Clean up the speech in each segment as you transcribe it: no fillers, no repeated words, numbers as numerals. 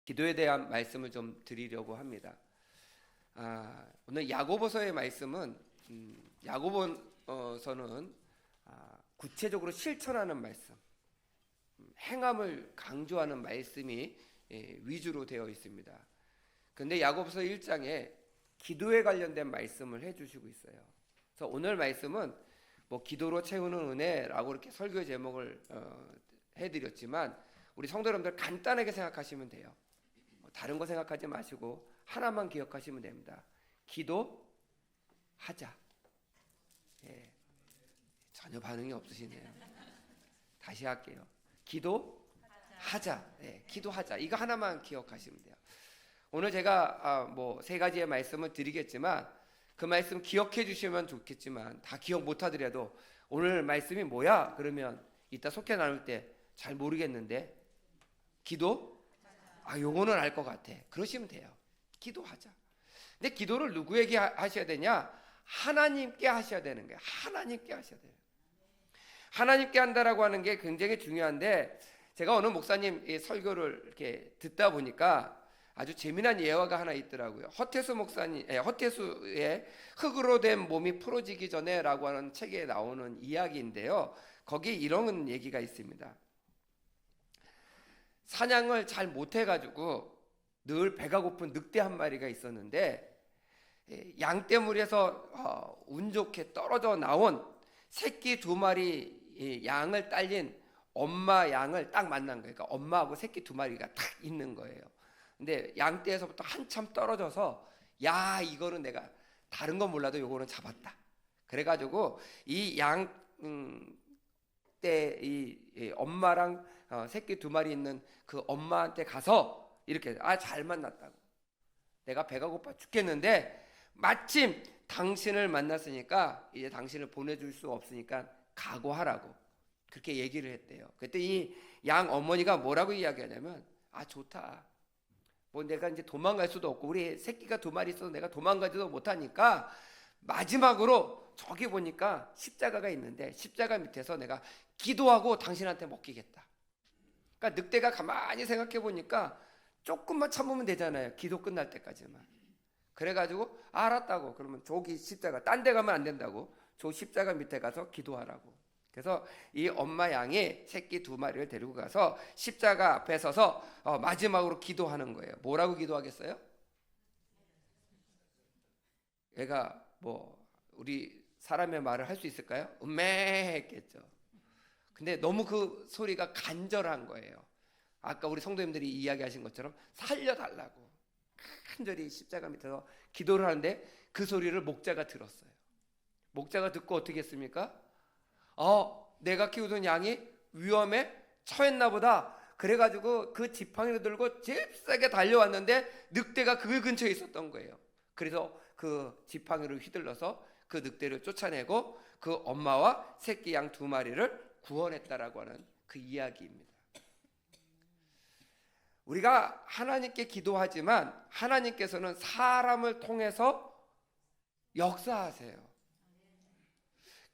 기도에 대한 말씀을 좀 드리려고 합니다. 오늘 야고보서의 말씀은 야고보서는 구체적으로 실천하는 말씀, 행함을 강조하는 말씀이 위주로 되어 있습니다. 그런데 야고보서 1장에 기도에 관련된 말씀을 해주시고 있어요. 그래서 오늘 말씀은 뭐 기도로 채우는 은혜라고 이렇게 설교 제목을 해드렸지만 우리 성도 여러분들 간단하게 생각하시면 돼요. 다른 거 생각하지 마시고 하나만 기억하시면 됩니다. 기도하자. 전혀 반응이 없으시네요. 다시 할게요. 기도하자. 기도하자. 이거 하나만 기억하시면 돼요. 오늘 제가 뭐 세 가지의 말씀을 드리겠지만 그 말씀 기억해 주시면 좋겠지만 다 기억 못 하더라도 오늘 말씀이 뭐야? 그러면 이따 속해 나눌 때 잘 모르겠는데 요거는 알 것 같아. 그러시면 돼요. 기도하자. 근데 기도를 누구에게 하셔야 되냐? 하나님께 하셔야 되는 거예요. 하나님께 하셔야 돼요. 하나님께 한다라고 하는 게 굉장히 중요한데 제가 어느 목사님 설교를 이렇게 듣다 보니까 아주 재미난 예화가 하나 있더라고요. 허태수의 흙으로 된 몸이 풀어지기 전에라고 하는 책에 나오는 이야기인데요. 거기에 이런 얘기가 있습니다. 사냥을 잘 못해가지고 늘 배가 고픈 늑대 한 마리가 있었는데 양떼물에서 운 좋게 떨어져 나온 새끼 두 마리 양을 딸린 엄마 양을 딱 만난 거예요. 그러니까 엄마하고 새끼 두 마리가 딱 있는 거예요. 근데 양떼에서부터 한참 떨어져서 야 이거는 내가 다른 건 몰라도 요거는 잡았다. 그래가지고 이 양떼 이 엄마랑 새끼 두 마리 있는 그 엄마한테 가서 이렇게 잘 만났다고. 내가 배가 고파 죽겠는데 마침 당신을 만났으니까 이제 당신을 보내줄 수 없으니까 각오하라고 그렇게 얘기를 했대요. 그때 이 양 어머니가 뭐라고 이야기하냐면 좋다. 뭐 내가 이제 도망갈 수도 없고 우리 새끼가 두 마리 있어서 내가 도망가지도 못하니까 마지막으로 저기 보니까 십자가가 있는데 십자가 밑에서 내가 기도하고 당신한테 먹히겠다. 그러니까 늑대가 가만히 생각해 보니까 조금만 참으면 되잖아요. 기도 끝날 때까지만. 그래가지고 알았다고. 그러면 저기 십자가 딴 데 가면 안 된다고. 저 십자가 밑에 가서 기도하라고. 그래서 이 엄마 양이 새끼 두 마리를 데리고 가서 십자가 앞에 서서 마지막으로 기도하는 거예요. 뭐라고 기도하겠어요? 얘가 뭐 우리 사람의 말을 할 수 있을까요? 음메 했겠죠. 근데 너무 그 소리가 간절한 거예요. 아까 우리 성도님들이 이야기하신 것처럼 살려달라고 간절히 십자가 밑에서 기도를 하는데 그 소리를 목자가 들었어요. 목자가 듣고 어떻게 했습니까? 내가 키우던 양이 위험에 처했나 보다. 그래가지고 그 지팡이를 들고 잽싸게 달려왔는데 늑대가 그 근처에 있었던 거예요. 그래서 그 지팡이를 휘둘러서 그 늑대를 쫓아내고 그 엄마와 새끼 양 두 마리를 구원했다라고 하는 그 이야기입니다. 우리가 하나님께 기도하지만 하나님께서는 사람을 통해서 역사하세요.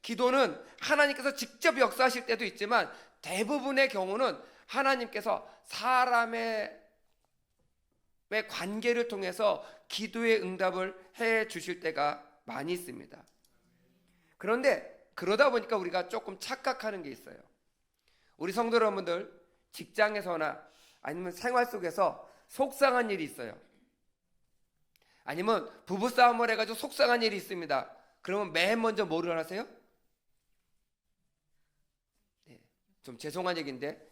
기도는 하나님께서 직접 역사하실 때도 있지만 대부분의 경우는 하나님께서 사람의 관계를 통해서 기도의 응답을 해 주실 때가 많이 있습니다. 그런데 그러다 보니까 우리가 조금 착각하는 게 있어요. 우리 성도 여러분들 직장에서나 아니면 생활 속에서 속상한 일이 있어요. 아니면 부부싸움을 해가지고 속상한 일이 있습니다. 그러면 맨 먼저 뭐를 하세요? 좀 죄송한 얘기인데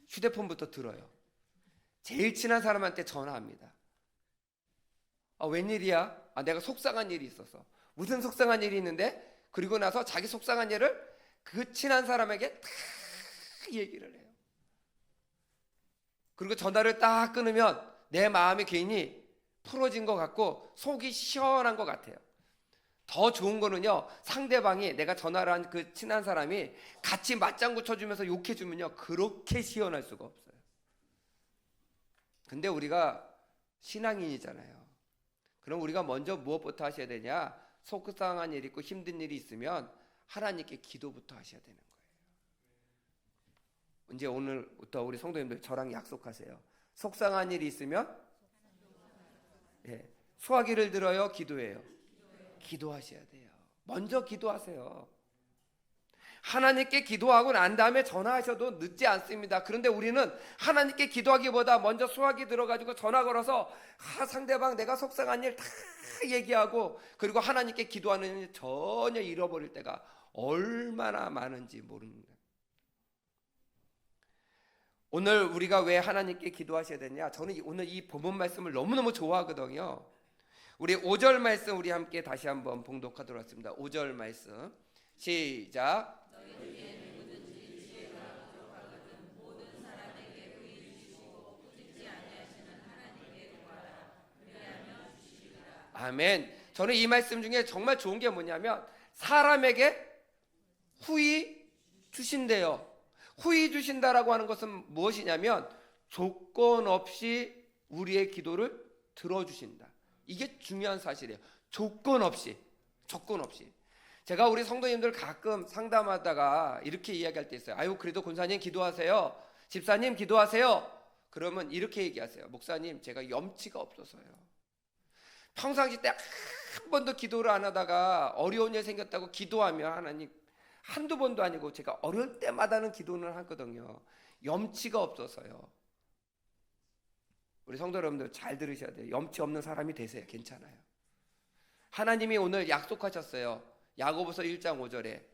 휴대폰부터 들어요. 제일 친한 사람한테 전화합니다. 웬일이야? 내가 속상한 일이 있어서. 무슨 속상한 일이 있는데? 그리고 나서 자기 속상한 일을 그 친한 사람에게 다 얘기를 해요. 그리고 전화를 딱 끊으면 내 마음이 괜히 풀어진 것 같고 속이 시원한 것 같아요. 더 좋은 거는요, 상대방이 내가 전화를 한 그 친한 사람이 같이 맞장구 쳐주면서 욕해주면요 그렇게 시원할 수가 없어요. 근데 우리가 신앙인이잖아요. 그럼 우리가 먼저 무엇부터 하셔야 되냐? 속상한 일 있고 힘든 일이 있으면 하나님께 기도부터 하셔야 되는 거예요. 이제 오늘부터 우리 성도님들 저랑 약속하세요. 속상한 일이 있으면 예, 소화기를 들어요, 기도해요? 기도하셔야 돼요. 먼저 기도하세요. 하나님께 기도하고 난 다음에 전화하셔도 늦지 않습니다. 그런데 우리는 하나님께 기도하기보다 먼저 소화기 들어가지고 전화 걸어서 상대방 내가 속상한 일 다 얘기하고, 그리고 하나님께 기도하는 일 전혀 잃어버릴 때가 얼마나 많은지 모릅니다. 오늘 우리가 왜 하나님께 기도하셔야 되냐? 저는 오늘 이 본문 말씀을 너무너무 좋아하거든요. 우리 5절 말씀 우리 함께 다시 한번 봉독하도록 하겠습니다. 5절 말씀 시작. 아멘. 저는 이 말씀 중에 정말 좋은 게 뭐냐면 사람에게 후히 주신대요. 후히 주신다라고 하는 것은 무엇이냐면 조건 없이 우리의 기도를 들어주신다. 이게 중요한 사실이에요. 조건 없이. 제가 우리 성도님들 가끔 상담하다가 이렇게 이야기할 때 있어요. 아유, 그래도 권사님 기도하세요. 집사님 기도하세요. 그러면 이렇게 얘기하세요. 목사님, 제가 염치가 없어서요. 평상시 때 한 번도 기도를 안 하다가 어려운 일 생겼다고 기도하면 하나님, 한두 번도 아니고 제가 어려울 때마다는 기도는 하거든요. 염치가 없어서요. 우리 성도 여러분들 잘 들으셔야 돼요. 염치 없는 사람이 되세요. 괜찮아요. 하나님이 오늘 약속하셨어요. 야고보서 1장 5절에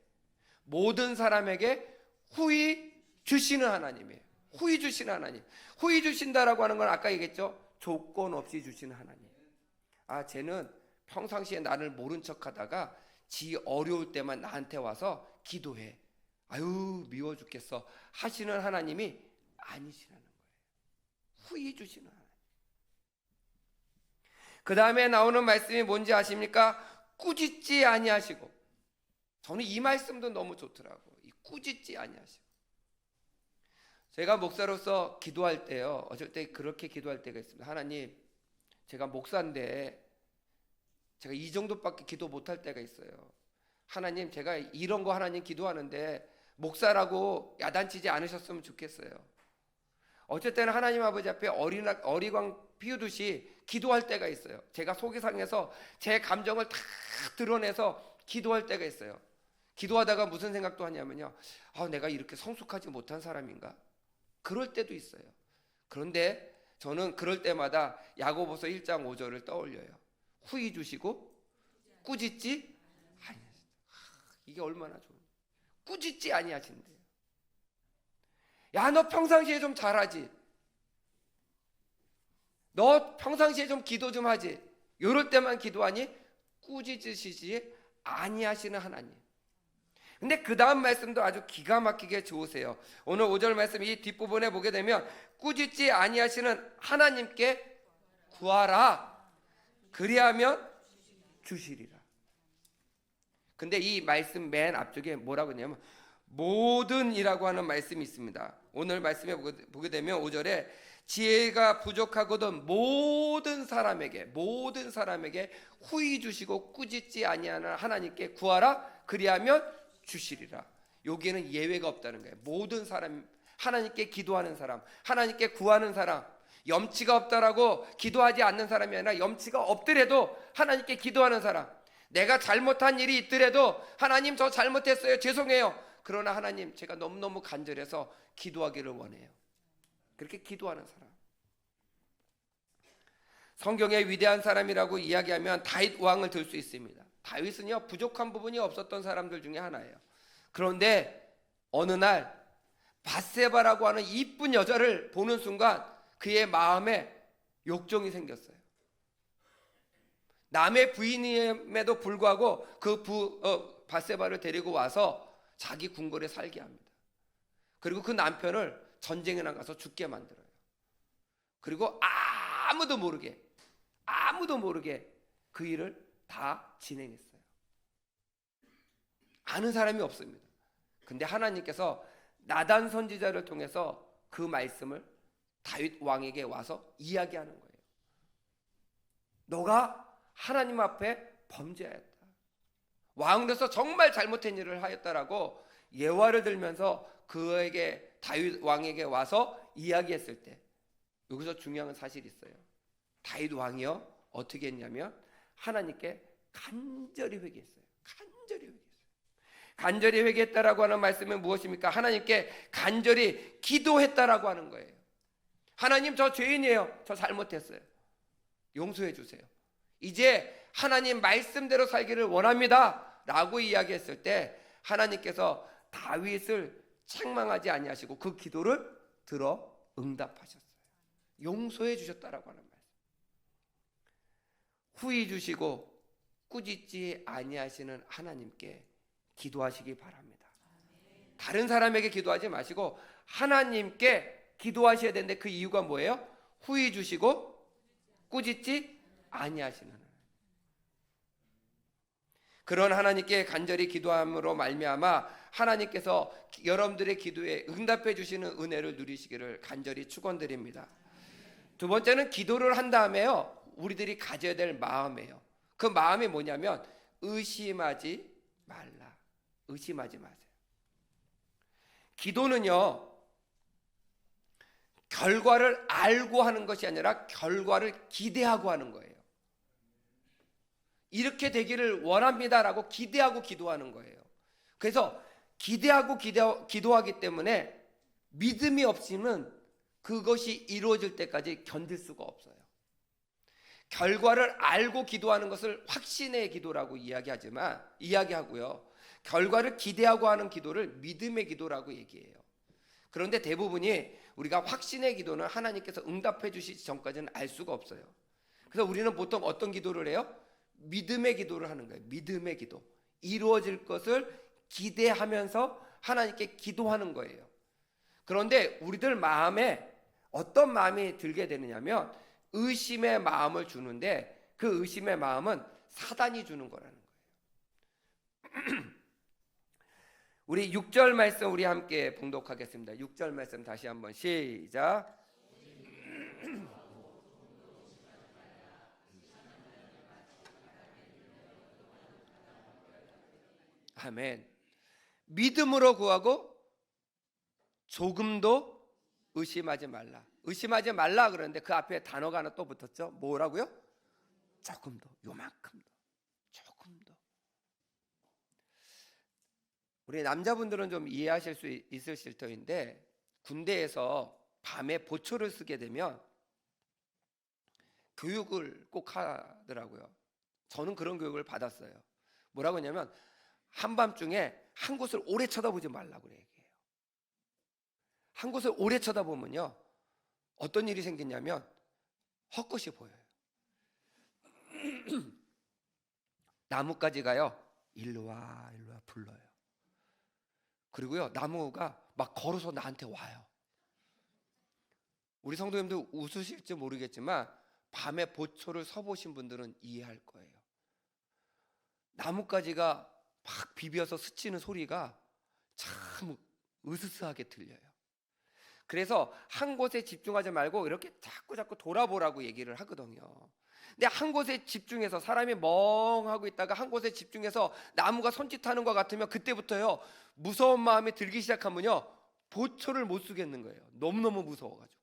모든 사람에게 후히 주시는 하나님이에요. 후히 주시는 하나님. 후히 주신다라고 하는 건 아까 얘기했죠. 조건 없이 주시는 하나님. 아, 쟤는 평상시에 나를 모른 척하다가 지 어려울 때만 나한테 와서 기도해. 아유, 미워 죽겠어 하시는 하나님이 아니시라는 거예요. 후히 주시는 하나님. 그 다음에 나오는 말씀이 뭔지 아십니까? 꾸짖지 아니하시고. 저는 이 말씀도 너무 좋더라고요. 이 꾸짖지 아니하시고. 제가 목사로서 기도할 때요, 어쩔 때 그렇게 기도할 때가 있습니다. 하나님, 제가 목사인데 제가 이 정도밖에 기도 못할 때가 있어요. 하나님, 제가 이런 거 하나님 기도하는데 목사라고 야단치지 않으셨으면 좋겠어요. 어쩔 때는 하나님 아버지 앞에 어리광 피우듯이 기도할 때가 있어요. 제가 속이 상해서 제 감정을 다 드러내서 기도할 때가 있어요. 기도하다가 무슨 생각도 하냐면요, 내가 이렇게 성숙하지 못한 사람인가? 그럴 때도 있어요. 그런데 저는 그럴 때마다 야고보서 1장 5절을 떠올려요. 후히 주시고 꾸짖지 아니하신다. 이게 얼마나 좋은지. 꾸짖지 아니하신대요. 야, 너 평상시에 좀 잘하지. 너 평상시에 좀 기도 좀 하지. 이럴 때만 기도하니 꾸짖으시지 아니하시는 하나님. 근데 그 다음 말씀도 아주 기가 막히게 좋으세요. 오늘 5절 말씀 이 뒷부분에 보게 되면 꾸짖지 아니하시는 하나님께 구하라. 그리하면 주시리라. 근데 이 말씀 맨 앞쪽에 뭐라고 했냐면 모든이라고 하는 말씀이 있습니다. 오늘 말씀에 보게 되면 5절에 지혜가 부족하거든 모든 사람에게 후히 주시고 꾸짖지 아니하는 하나님께 구하라. 그리하면 주시리라. 여기에는 예외가 없다는 거예요. 모든 사람, 하나님께 기도하는 사람, 하나님께 구하는 사람, 염치가 없다라고 기도하지 않는 사람이 아니라 염치가 없더라도 하나님께 기도하는 사람, 내가 잘못한 일이 있더라도 하나님 저 잘못했어요, 죄송해요. 그러나 하나님 제가 너무너무 간절해서 기도하기를 원해요. 그렇게 기도하는 사람. 성경의 위대한 사람이라고 이야기하면 다윗 왕을 들 수 있습니다. 다윗은요, 부족한 부분이 없었던 사람들 중에 하나예요. 그런데 어느 날 밧세바라고 하는 이쁜 여자를 보는 순간 그의 마음에 욕정이 생겼어요. 남의 부인임에도 불구하고 밧세바를 데리고 와서 자기 궁궐에 살게 합니다. 그리고 그 남편을 전쟁에 나가서 죽게 만들어요. 그리고 아무도 모르게 그 일을 다 진행했어요. 아는 사람이 없습니다. 근데 하나님께서 나단 선지자를 통해서 그 말씀을 다윗 왕에게 와서 이야기하는 거예요. 너가 하나님 앞에 범죄하였다. 왕으로서 정말 잘못된 일을 하였다라고 예화를 들면서 그에게 다윗 왕에게 와서 이야기했을 때 여기서 중요한 사실이 있어요. 다윗 왕이요 어떻게 했냐면 하나님께 간절히 회개했어요. 간절히 회개했어요. 간절히 회개했다라고 하는 말씀은 무엇입니까? 하나님께 간절히 기도했다라고 하는 거예요. 하나님, 저 죄인이에요. 저 잘못했어요. 용서해 주세요. 이제 하나님 말씀대로 살기를 원합니다 라고 이야기했을 때 하나님께서 다윗을 책망하지 아니하시고 그 기도를 들어 응답하셨어요. 용서해 주셨다라고 하는 말씀. 후히 주시고 꾸짖지 아니하시는 하나님께 기도하시기 바랍니다. 다른 사람에게 기도하지 마시고 하나님께 기도하셔야 되는데 그 이유가 뭐예요? 후히 주시고 꾸짖지 아니하시는 하나님. 그런 하나님께 간절히 기도함으로 말미암아 하나님께서 여러분들의 기도에 응답해 주시는 은혜를 누리시기를 간절히 축원드립니다. 두 번째는 기도를 한 다음에요 우리들이 가져야 될 마음이에요. 그 마음이 뭐냐면 의심하지 말라. 의심하지 마세요. 기도는요 결과를 알고 하는 것이 아니라 결과를 기대하고 하는 거예요. 이렇게 되기를 원합니다라고 기대하고 기도하는 거예요. 그래서 기대하고 기도하기 때문에 믿음이 없이는 그것이 이루어질 때까지 견딜 수가 없어요. 결과를 알고 기도하는 것을 확신의 기도라고 이야기하고요. 결과를 기대하고 하는 기도를 믿음의 기도라고 얘기해요. 그런데 대부분이 우리가 확신의 기도는 하나님께서 응답해 주시기 전까지는 알 수가 없어요. 그래서 우리는 보통 어떤 기도를 해요? 믿음의 기도를 하는 거예요. 믿음의 기도. 이루어질 것을 기대하면서 하나님께 기도하는 거예요. 그런데 우리들 마음에 어떤 마음이 들게 되느냐면 의심의 마음을 주는데 그 의심의 마음은 사단이 주는 거라는 거예요. 우리 6절 말씀 우리 함께 봉독하겠습니다. 6절 말씀 다시 한번 시작. 아멘. 믿음으로 구하고 조금도 의심하지 말라. 의심하지 말라 그러는데 그 앞에 단어가 하나 또 붙었죠. 뭐라고요? 조금도, 요만큼도, 조금도. 우리 남자분들은 좀 이해하실 수 있으실 터인데 군대에서 밤에 보초를 쓰게 되면 교육을 꼭 하더라고요. 저는 그런 교육을 받았어요. 뭐라고 하냐면 한밤중에 한 곳을 오래 쳐다보지 말라고 얘기해요. 한 곳을 오래 쳐다보면요 어떤 일이 생기냐면 헛것이 보여요. 나뭇가지가요 일로 와 불러요. 그리고요 나무가 막 걸어서 나한테 와요. 우리 성도님들 웃으실지 모르겠지만 밤에 보초를 서보신 분들은 이해할 거예요. 나뭇가지가 막 비벼서 스치는 소리가 참 으스스하게 들려요. 그래서 한 곳에 집중하지 말고 이렇게 자꾸 돌아보라고 얘기를 하거든요. 근데 한 곳에 집중해서 사람이 멍하고 있다가 한 곳에 집중해서 나무가 손짓하는 것 같으면 그때부터요 무서운 마음이 들기 시작하면요 보초를 못 쓰겠는 거예요. 너무너무 무서워가지고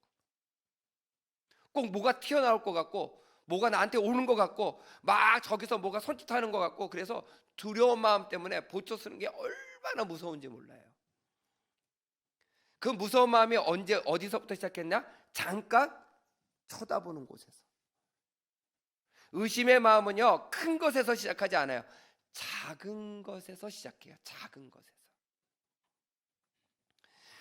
꼭 뭐가 튀어나올 것 같고 뭐가 나한테 오는 것 같고 막 저기서 뭐가 손짓하는 것 같고 그래서 두려운 마음 때문에 보초 쓰는 게 얼마나 무서운지 몰라요. 그 무서운 마음이 어디서부터 시작했냐? 잠깐 쳐다보는 곳에서. 의심의 마음은요 큰 것에서 시작하지 않아요. 작은 것에서 시작해요. 작은 것에서.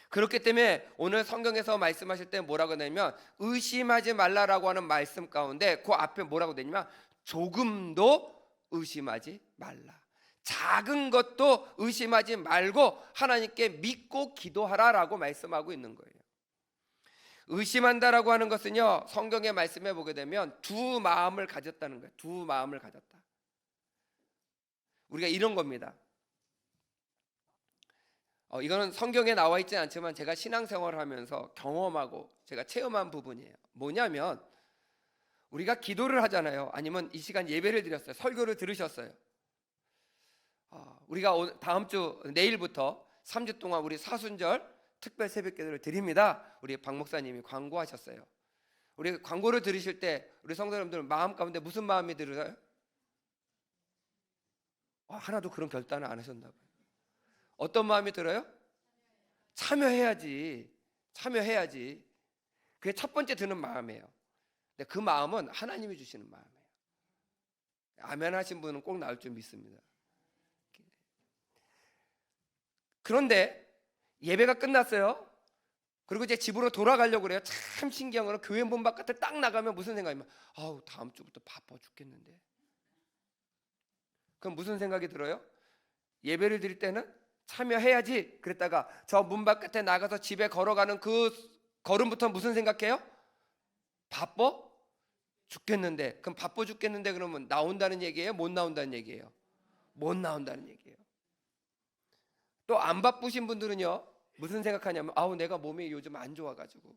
그렇기 때문에 오늘 성경에서 말씀하실 때 뭐라고 하냐면 의심하지 말라라고 하는 말씀 가운데 그 앞에 뭐라고 되냐면 조금도 의심하지 말라. 작은 것도 의심하지 말고 하나님께 믿고 기도하라라고 말씀하고 있는 거예요. 의심한다라고 하는 것은요 성경의 말씀에 보게 되면 두 마음을 가졌다는 거예요. 두 마음을 가졌다. 우리가 이런 겁니다. 이거는 성경에 나와 있지 않지만 제가 신앙생활을 하면서 경험하고 제가 체험한 부분이에요. 뭐냐면 우리가 기도를 하잖아요. 아니면 이 시간 예배를 드렸어요. 설교를 들으셨어요. 우리가 다음 주 내일부터 3주 동안 우리 사순절 특별 새벽기도를 드립니다. 우리 박 목사님이 광고하셨어요. 우리 광고를 들으실 때 우리 성도 여러분들 마음 가운데 무슨 마음이 들어요? 하나도 그런 결단을 안 하셨나 봐요. 어떤 마음이 들어요? 참여해야지. 참여해야지. 그게 첫 번째 드는 마음이에요. 근데 그 마음은 하나님이 주시는 마음이에요. 아멘 하신 분은 꼭 나올 줄 믿습니다. 그런데 예배가 끝났어요. 그리고 이제 집으로 돌아가려고 그래요. 참 신기한 거는 교회 문 바깥에 딱 나가면 무슨 생각이면 다음 주부터 바빠 죽겠는데. 그럼 무슨 생각이 들어요? 예배를 드릴 때는 참여해야지 그랬다가 저 문 바깥에 나가서 집에 걸어가는 그 걸음부터 무슨 생각해요? 바빠 죽겠는데. 그럼 바빠 죽겠는데 그러면 나온다는 얘기예요? 못 나온다는 얘기예요? 못 나온다는 얘기예요. 또 안 바쁘신 분들은요 무슨 생각하냐면 내가 몸이 요즘 안 좋아가지고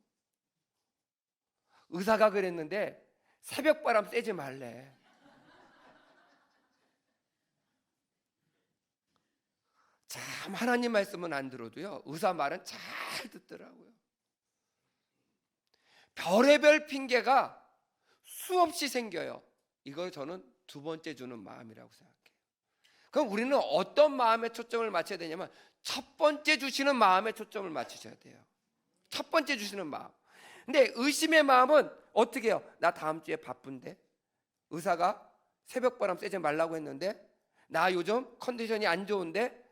의사가 그랬는데 새벽바람 쐬지 말래. 참 하나님 말씀은 안 들어도요 의사 말은 잘 듣더라고요. 별의별 핑계가 수없이 생겨요. 이걸 저는 두 번째 주는 마음이라고 생각해요. 그럼 우리는 어떤 마음에 초점을 맞춰야 되냐면 첫 번째 주시는 마음에 초점을 맞추셔야 돼요. 첫 번째 주시는 마음. 근데 의심의 마음은 어떻게 해요? 나 다음 주에 바쁜데 의사가 새벽바람 쐬지 말라고 했는데 나 요즘 컨디션이 안 좋은데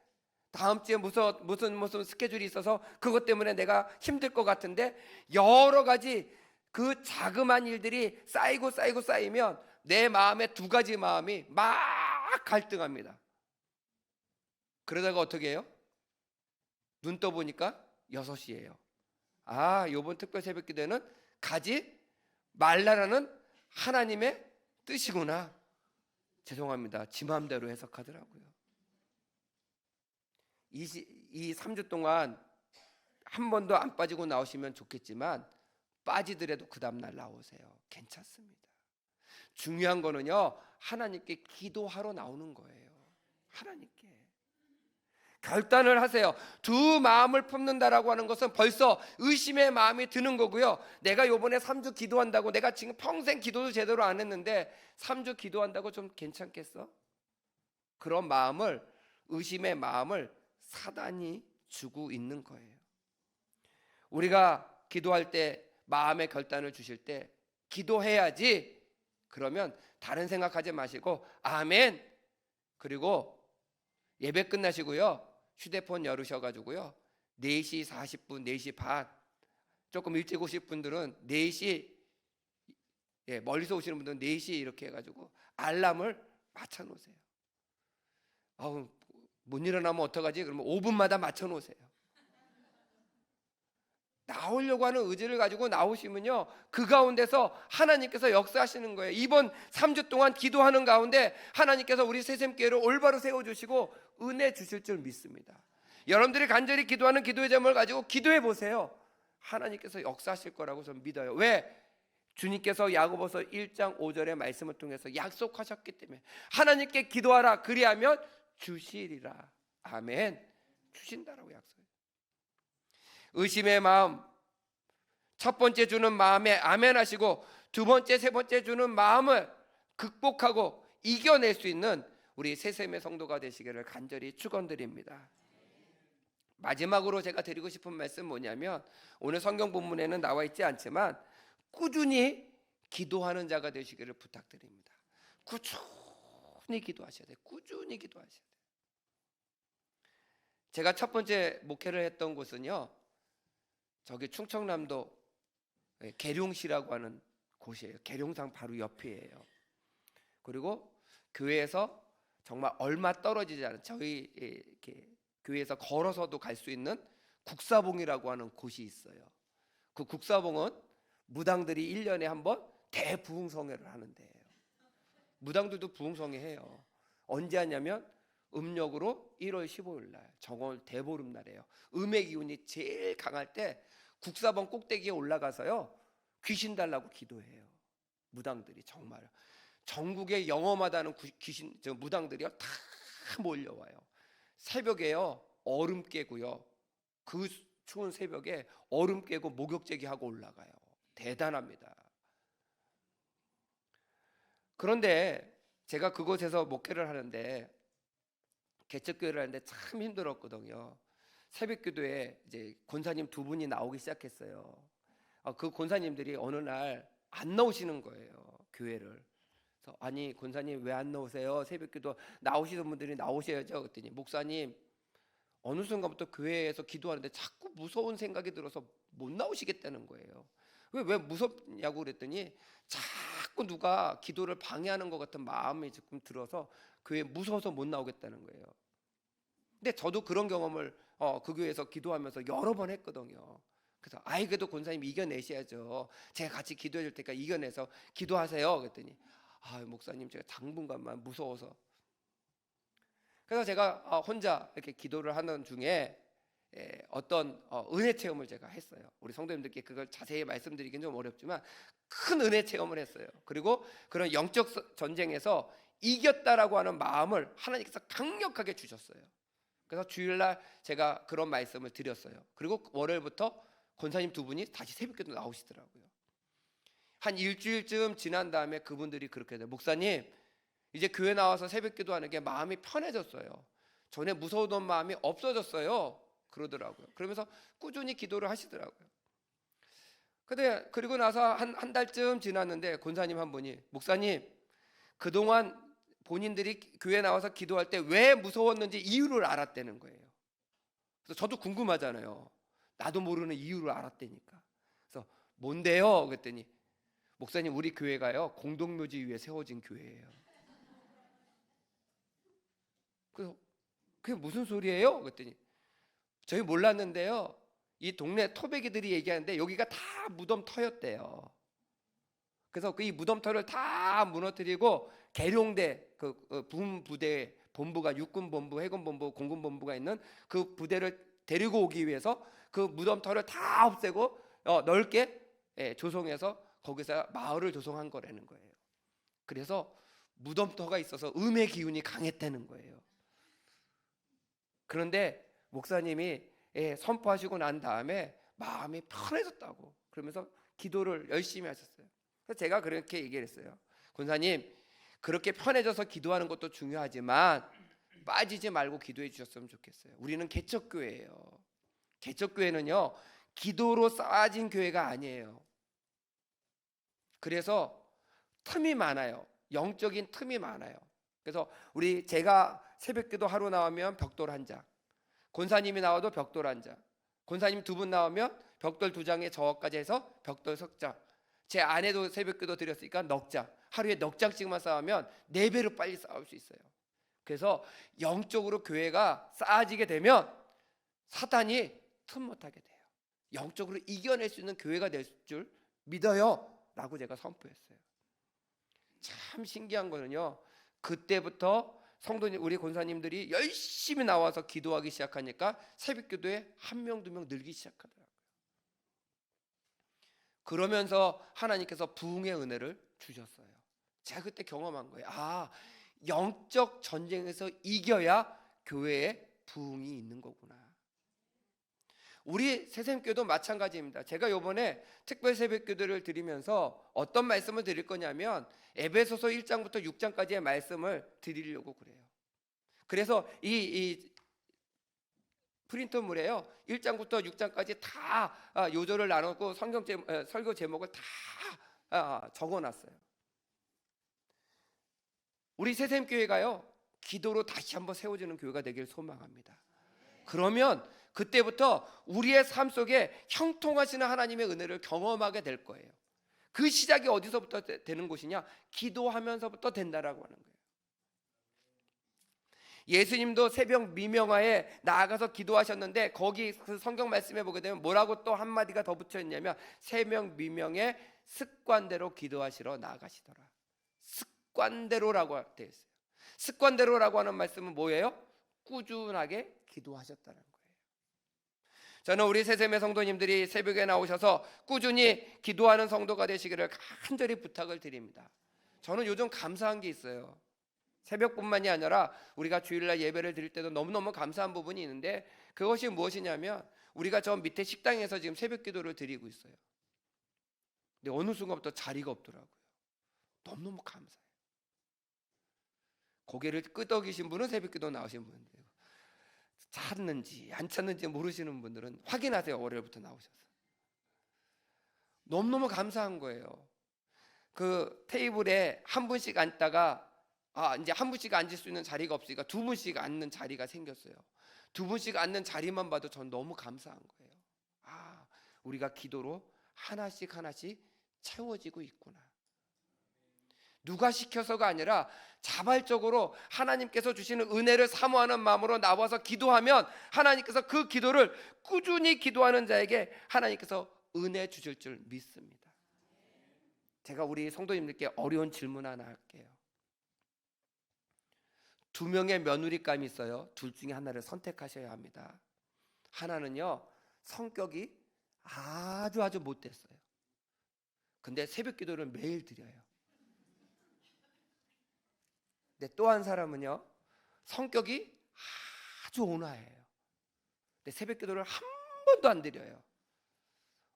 다음 주에 무슨 스케줄이 있어서 그것 때문에 내가 힘들 것 같은데 여러 가지 그 자그마한 일들이 쌓이면 내 마음에 두 가지 마음이 막 갈등합니다. 그러다가 어떻게 해요? 눈 떠보니까 6시예요. 요번 특별 새벽 기도회는 가지 말라라는 하나님의 뜻이구나. 죄송합니다. 지 마음대로 해석하더라고요. 이 3주 동안 한 번도 안 빠지고 나오시면 좋겠지만 빠지더라도 그 다음날 나오세요. 괜찮습니다. 중요한 거는요 하나님께 기도하러 나오는 거예요. 하나님께 결단을 하세요. 두 마음을 품는다라고 하는 것은 벌써 의심의 마음이 드는 거고요. 내가 요번에 3주 기도한다고 내가 지금 평생 기도도 제대로 안 했는데 3주 기도한다고 좀 괜찮겠어? 그런 마음을 의심의 마음을 사단이 주고 있는 거예요. 우리가 기도할 때 마음의 결단을 주실 때 기도해야지 그러면 다른 생각하지 마시고 아멘. 그리고 예배 끝나시고요 휴대폰 열으셔가지고요 4시 40분 4시 반 조금 일찍 오실 분들은 4시 멀리서 오시는 분들은 4시 이렇게 해가지고 알람을 맞춰 놓으세요. 못 일어나면 어떡하지? 그러면 5분마다 맞춰 놓으세요. 나오려고 하는 의지를 가지고 나오시면요 그 가운데서 하나님께서 역사하시는 거예요. 이번 3주 동안 기도하는 가운데 하나님께서 우리 새샘교회를 올바로 세워주시고 은혜 주실 줄 믿습니다. 여러분들이 간절히 기도하는 기도의 제목을 가지고 기도해 보세요. 하나님께서 역사하실 거라고 저는 믿어요. 왜? 주님께서 야고보서 1장 5절의 말씀을 통해서 약속하셨기 때문에 하나님께 기도하라 그리하면 주시리라. 아멘. 주신다라고 약속해요. 의심의 마음 첫 번째 주는 마음에 아멘 하시고 두 번째 세 번째 주는 마음을 극복하고 이겨낼 수 있는 우리 새샘의 성도가 되시기를 간절히 축원드립니다. 마지막으로 제가 드리고 싶은 말씀 뭐냐면 오늘 성경 본문에는 나와 있지 않지만 꾸준히 기도하는 자가 되시기를 부탁드립니다. 꾸준히 기도하셔야 돼요. 꾸준히 기도하셔야 돼요. 제가 첫 번째 목회를 했던 곳은요 저기 충청남도 계룡시라고 하는 곳이에요. 계룡산 바로 옆이에요. 그리고 교회에서 정말 얼마 떨어지지 않은 저희 이렇게 교회에서 걸어서도 갈 수 있는 국사봉이라고 하는 곳이 있어요. 그 국사봉은 무당들이 1년에 한 번 대부흥성회를 하는 데예요. 무당들도 부흥성회 해요. 언제 하냐면 음력으로 1월 15일 날 정월 대보름 날이에요. 음의 기운이 제일 강할 때 국사봉 꼭대기에 올라가서요 귀신 달라고 기도해요. 무당들이 정말 전국에 영험하다는 귀신 무당들이요 다 몰려와요. 새벽에요 얼음 깨고요 그 추운 새벽에 얼음 깨고 목욕제기 하고 올라가요. 대단합니다. 그런데 제가 그곳에서 목회를 하는데, 개척교회를 하는데 참 힘들었거든요. 새벽기도에 이제 권사님 두 분이 나오기 시작했어요. 그 권사님들이 어느 날 안 나오시는 거예요, 교회를. 그래서 아니 권사님 왜 안 나오세요? 새벽기도 나오시는 분들이 나오셔야죠. 그랬더니 목사님 어느 순간부터 교회에서 기도하는데 자꾸 무서운 생각이 들어서 못 나오시겠다는 거예요. 왜 무섭냐고 그랬더니 자꾸 누가 기도를 방해하는 것 같은 마음이 조금 들어서 교회 무서워서 못 나오겠다는 거예요. 근데 저도 그런 경험을 그 교회에서 기도하면서 여러 번 했거든요. 그래서 그래도 권사님 이겨내셔야죠. 제가 같이 기도해 줄 테니까 이겨내서 기도하세요. 그랬더니 목사님 제가 당분간만 무서워서. 그래서 제가 혼자 이렇게 기도를 하는 중에 어떤 은혜 체험을 제가 했어요. 우리 성도님들께 그걸 자세히 말씀드리기는 좀 어렵지만 큰 은혜 체험을 했어요. 그리고 그런 영적 전쟁에서 이겼다라고 하는 마음을 하나님께서 강력하게 주셨어요. 그래서 주일날 제가 그런 말씀을 드렸어요. 그리고 월요일부터 권사님 두 분이 다시 새벽기도 나오시더라고요. 한 일주일쯤 지난 다음에 그분들이 그렇게 돼요. 목사님 이제 교회 나와서 새벽기도 하는 게 마음이 편해졌어요. 전에 무서웠던 마음이 없어졌어요. 그러더라고요. 그러면서 꾸준히 기도를 하시더라고요. 근데 그리고 나서 한 달쯤 지났는데 권사님 한 분이 목사님 그동안 본인들이 교회 나와서 기도할 때 왜 무서웠는지 이유를 알았다는 거예요. 그래서 저도 궁금하잖아요. 나도 모르는 이유를 알았다니까. 그래서 뭔데요? 그랬더니 목사님 우리 교회가요 공동묘지 위에 세워진 교회예요. 그래서 그게 무슨 소리예요? 그랬더니 저희 몰랐는데요. 이 동네 토백이들이 얘기하는데 여기가 다 무덤터였대요. 그래서 이 무덤터를 다 무너뜨리고 계룡대 부대 본부가 육군 본부, 해군 본부, 공군 본부가 있는 그 부대를 데리고 오기 위해서 그 무덤터를 다 없애고 넓게 조성해서 거기서 마을을 조성한 거라는 거예요. 그래서 무덤터가 있어서 음의 기운이 강했다는 거예요. 그런데 목사님이 선포하시고 난 다음에 마음이 편해졌다고 그러면서 기도를 열심히 하셨어요. 그래서 제가 그렇게 얘기를 했어요. 권사님 그렇게 편해져서 기도하는 것도 중요하지만 빠지지 말고 기도해 주셨으면 좋겠어요. 우리는 개척교회예요. 개척교회는요 기도로 쌓아진 교회가 아니에요. 그래서 틈이 많아요. 영적인 틈이 많아요. 그래서 제가 새벽기도 하루 나오면 벽돌 한 장, 권사님이 나와도 벽돌 한 장, 권사님 두 분 나오면 벽돌 두 장에 저까지 해서 벽돌 석 장, 제 아내도 새벽기도 드렸으니까 넉 장, 하루에 넉 장씩만 쌓으면 4배로 빨리 쌓을 수 있어요. 그래서 영적으로 교회가 쌓아지게 되면 사탄이 틈 못하게 돼요. 영적으로 이겨낼 수 있는 교회가 될 줄 믿어요 라고 제가 선포했어요. 참 신기한 거는요 그때부터 성도님 우리 권사님들이 열심히 나와서 기도하기 시작하니까 새벽기도에 1명 2명 늘기 시작하더라고요. 그러면서 하나님께서 부흥의 은혜를 주셨어요. 제가 그때 경험한 거예요. 영적 전쟁에서 이겨야 교회에 부흥이 있는 거구나. 우리 새샘교도 마찬가지입니다. 제가 이번에 특별 새벽기도를 드리면서 어떤 말씀을 드릴 거냐면 에베소서 1장부터 6장까지의 말씀을 드리려고 그래요. 그래서 이 프린트물에요 1장부터 6장까지 다 요절을 나눴고 설교 제목을 다 적어놨어요. 우리 새샘교회가요 기도로 다시 한번 세워지는 교회가 되길 소망합니다. 그러면 그때부터 우리의 삶 속에 형통하시는 하나님의 은혜를 경험하게 될 거예요. 그 시작이 어디서부터 되는 것이냐? 기도하면서부터 된다라고 하는 거예요. 예수님도 새벽 미명하에 나아가서 기도하셨는데 거기 그 성경 말씀에 보게 되면 뭐라고 또 한마디가 더 붙여 있냐면 새벽 미명에 습관대로 기도하시러 나아가시더라. 습관대로라고 되어 있어요. 습관대로라고 하는 말씀은 뭐예요? 꾸준하게 기도하셨다는 거예요. 저는 우리 새샘의 성도님들이 새벽에 나오셔서 꾸준히 기도하는 성도가 되시기를 간절히 부탁을 드립니다. 저는 요즘 감사한 게 있어요. 새벽뿐만이 아니라 우리가 주일날 예배를 드릴 때도 너무너무 감사한 부분이 있는데 그것이 무엇이냐면 우리가 저 밑에 식당에서 지금 새벽 기도를 드리고 있어요. 근데 어느 순간부터 자리가 없더라고요. 너무너무 감사해요. 고개를 끄덕이신 분은 새벽기도 나오신 분들, 찾는지 안 찾는지 모르시는 분들은 확인하세요. 월요일부터 나오셔서. 너무너무 감사한 거예요. 그 테이블에 한 분씩 앉다가 이제 한 분씩 앉을 수 있는 자리가 없으니까 두 분씩 앉는 자리가 생겼어요. 두 분씩 앉는 자리만 봐도 전 너무 감사한 거예요. 우리가 기도로 하나씩 하나씩 채워지고 있구나. 누가 시켜서가 아니라 자발적으로 하나님께서 주시는 은혜를 사모하는 마음으로 나와서 기도하면 하나님께서 그 기도를 꾸준히 기도하는 자에게 하나님께서 은혜 주실 줄 믿습니다. 제가 우리 성도님들께 어려운 질문 하나 할게요. 두 명의 며느리감이 있어요. 둘 중에 하나를 선택하셔야 합니다. 하나는요, 성격이 아주 못됐어요. 근데 새벽 기도를 매일 드려요. 근데 또 한 사람은요, 성격이 아주 온화해요. 근데 새벽 기도를 한 번도 안 드려요.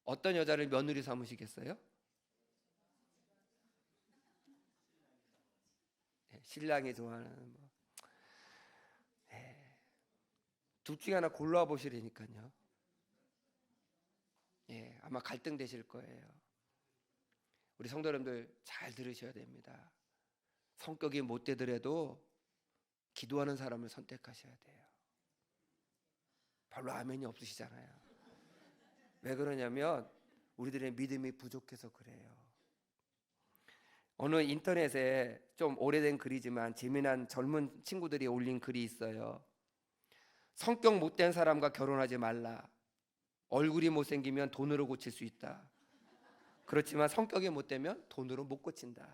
어떤 여자를 며느리 삼으시겠어요? 신랑이 좋아하는 둘 중에 하나 골라 보시라니까요. 아마 갈등 되실 거예요. 우리 성도 여러분들 잘 들으셔야 됩니다. 성격이 못되더라도 기도하는 사람을 선택하셔야 돼요. 별로 아멘이 없으시잖아요. 왜 그러냐면 우리들의 믿음이 부족해서 그래요. 어느 인터넷에 좀 오래된 글이지만 재미난 젊은 친구들이 올린 글이 있어요. 성격 못된 사람과 결혼하지 말라. 얼굴이 못생기면 돈으로 고칠 수 있다. 그렇지만 성격이 못되면 돈으로 못 고친다.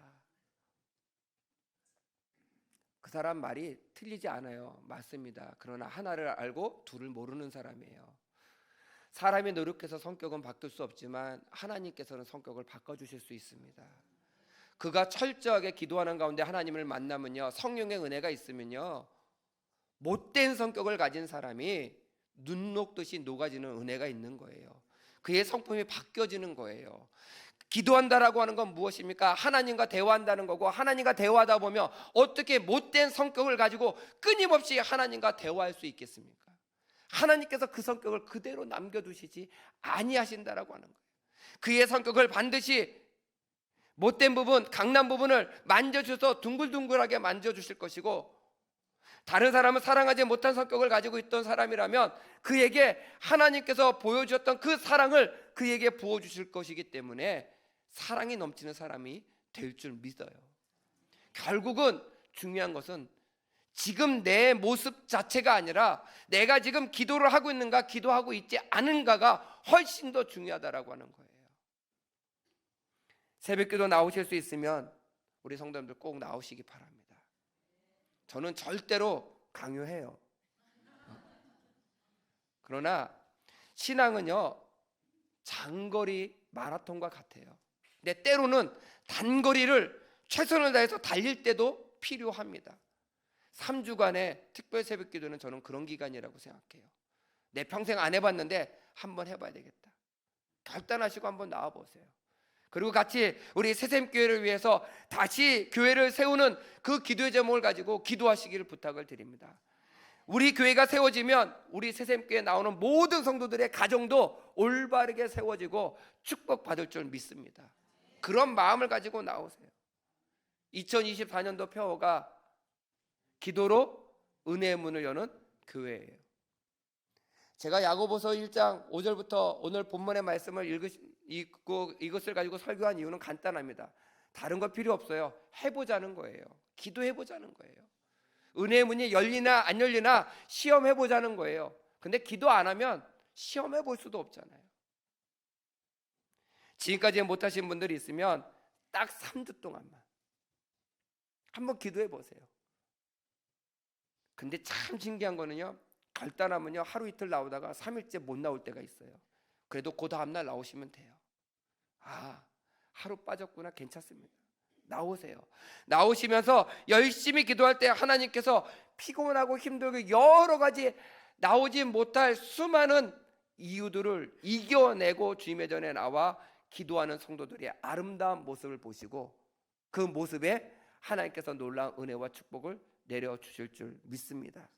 그 사람 말이 틀리지 않아요. 맞습니다. 그러나 하나를 알고 둘을 모르는 사람이에요. 사람이 노력해서 성격은 바뀔 수 없지만 하나님께서는 성격을 바꿔주실 수 있습니다. 그가 철저하게 기도하는 가운데 하나님을 만나면요, 성령의 은혜가 있으면요, 못된 성격을 가진 사람이 눈 녹듯이 녹아지는 은혜가 있는 거예요. 그의 성품이 바뀌어지는 거예요. 기도한다라고 하는 건 무엇입니까? 하나님과 대화한다는 거고, 하나님과 대화하다 보면 어떻게 못된 성격을 가지고 끊임없이 하나님과 대화할 수 있겠습니까? 하나님께서 그 성격을 그대로 남겨두시지 아니하신다라고 하는 거예요. 그의 성격을 반드시 못된 부분, 강난 부분을 만져주셔서 둥글둥글하게 만져주실 것이고, 다른 사람은 사랑하지 못한 성격을 가지고 있던 사람이라면 그에게 하나님께서 보여주셨던 그 사랑을 그에게 부어주실 것이기 때문에 사랑이 넘치는 사람이 될 줄 믿어요. 결국은 중요한 것은 지금 내 모습 자체가 아니라 내가 지금 기도를 하고 있는가, 기도하고 있지 않은가가 훨씬 더 중요하다라고 하는 거예요. 새벽기도 나오실 수 있으면 우리 성도님들 꼭 나오시기 바랍니다. 저는 절대로 강요해요. 그러나 신앙은요, 장거리 마라톤과 같아요. 근데 때로는 단거리를 최선을 다해서 달릴 때도 필요합니다. 3주간의 특별 새벽기도는 저는 그런 기간이라고 생각해요. 내 평생 안 해봤는데 한번 해봐야 되겠다. 결단하시고 한번 나와보세요. 그리고 같이 우리 새샘교회를 위해서 다시 교회를 세우는 그 기도의 제목을 가지고 기도하시기를 부탁을 드립니다. 우리 교회가 세워지면 우리 새샘교회에 나오는 모든 성도들의 가정도 올바르게 세워지고 축복받을 줄 믿습니다. 그런 마음을 가지고 나오세요. 2024년도 표어가 기도로 은혜의 문을 여는 교회예요. 제가 야고보서 1장 5절부터 오늘 본문의 말씀을 읽고 이것을 가지고 설교한 이유는 간단합니다. 다른 거 필요 없어요. 해보자는 거예요. 기도해보자는 거예요. 은혜의 문이 열리나 안 열리나 시험해보자는 거예요. 근데 기도 안 하면 시험해볼 수도 없잖아요. 지금까지 못하신 분들이 있으면 딱 3주 동안만 한번 기도해보세요. 근데 참 신기한 거는요, 결단하면요 하루 이틀 나오다가 3일째 못 나올 때가 있어요. 그래도 그 다음날 나오시면 돼요. 하루 빠졌구나, 괜찮습니다. 나오세요. 나오시면서 열심히 기도할 때 하나님께서 피곤하고 힘들고 여러 가지 나오지 못할 수많은 이유들을 이겨내고 주님의 전에 나와 기도하는 성도들의 아름다운 모습을 보시고 그 모습에 하나님께서 놀라운 은혜와 축복을 내려 주실 줄 믿습니다.